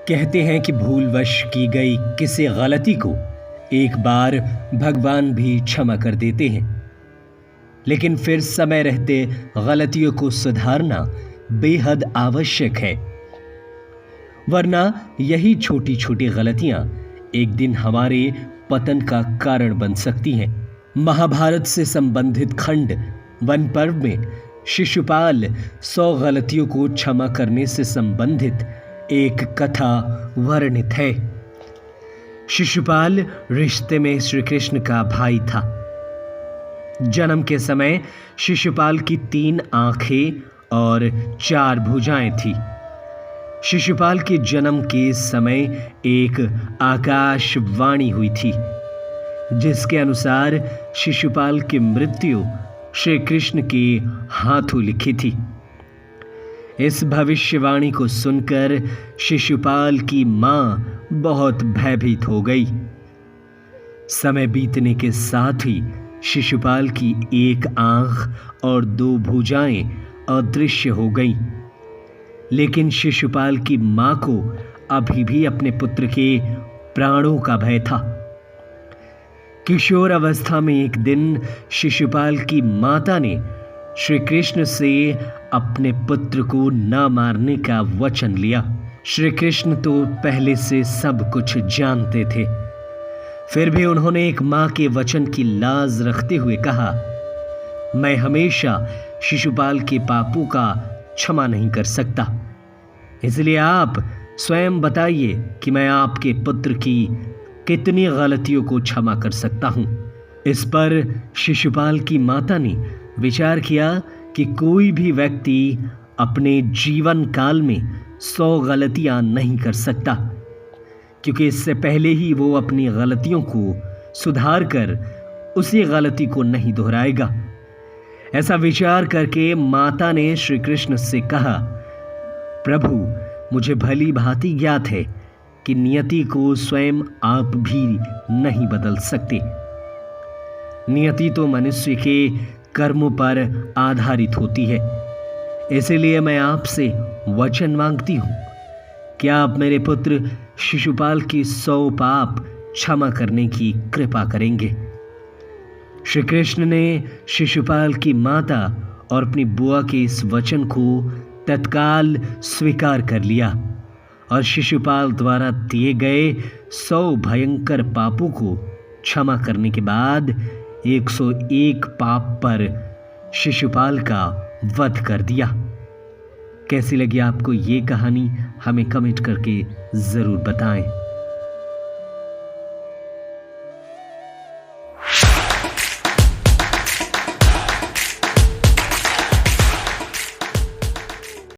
कहते हैं कि भूलवश की गई किसी गलती को एक बार भगवान भी क्षमा कर देते हैं, लेकिन फिर समय रहते गलतियों को सुधारना बेहद आवश्यक है, वरना यही छोटी छोटी गलतियां एक दिन हमारे पतन का कारण बन सकती हैं। महाभारत से संबंधित खंड वन पर्व में शिशुपाल 100 गलतियों को क्षमा करने से संबंधित एक कथा वर्णित है। शिशुपाल रिश्ते में श्री कृष्ण का भाई था। जन्म के समय शिशुपाल की 3 आंखें और 4 भुजाएं थी। शिशुपाल के जन्म के समय एक आकाशवाणी हुई थी, जिसके अनुसार शिशुपाल की मृत्यु श्री कृष्ण के हाथों लिखी थी। इस भविष्यवाणी को सुनकर शिशुपाल की मां बहुत भयभीत हो गई। समय बीतने के साथ ही शिशुपाल की 1 आंख और 2 भुजाएं अदृश्य हो गईं। लेकिन शिशुपाल की मां को अभी भी अपने पुत्र के प्राणों का भय था। किशोर अवस्था में एक दिन शिशुपाल की माता ने श्री कृष्ण से अपने पुत्र को न मारने का वचन लिया। श्री कृष्ण तो पहले से सब कुछ जानते थे, फिर भी उन्होंने एक मां के वचन की लाज रखते हुए कहा, मैं हमेशा शिशुपाल के पापों का क्षमा नहीं कर सकता, इसलिए आप स्वयं बताइए कि मैं आपके पुत्र की कितनी गलतियों को क्षमा कर सकता हूं। इस पर शिशुपाल की माता ने विचार किया कि कोई भी व्यक्ति अपने जीवन काल में 100 गलतियां नहीं कर सकता, क्योंकि इससे पहले ही वो अपनी गलतियों को सुधार कर उसी गलती को नहीं दोहराएगा। ऐसा विचार करके माता ने श्री कृष्ण से कहा, प्रभु, मुझे भली भांति ज्ञात है कि नियति को स्वयं आप भी नहीं बदल सकते। नियति तो मनुष्य के कर्मों पर आधारित होती है। इसलिए मैं आपसे वचन मांगती हूं कि आप मेरे पुत्र शिशुपाल की 100 पाप क्षमा करने की कृपा करेंगे। श्री कृष्ण ने शिशुपाल की माता और अपनी बुआ के इस वचन को तत्काल स्वीकार कर लिया और शिशुपाल द्वारा दिए गए 100 भयंकर पापों को क्षमा करने के बाद 101 पाप पर शिशुपाल का वध कर दिया। कैसी लगी आपको ये कहानी, हमें कमेंट करके जरूर बताएं।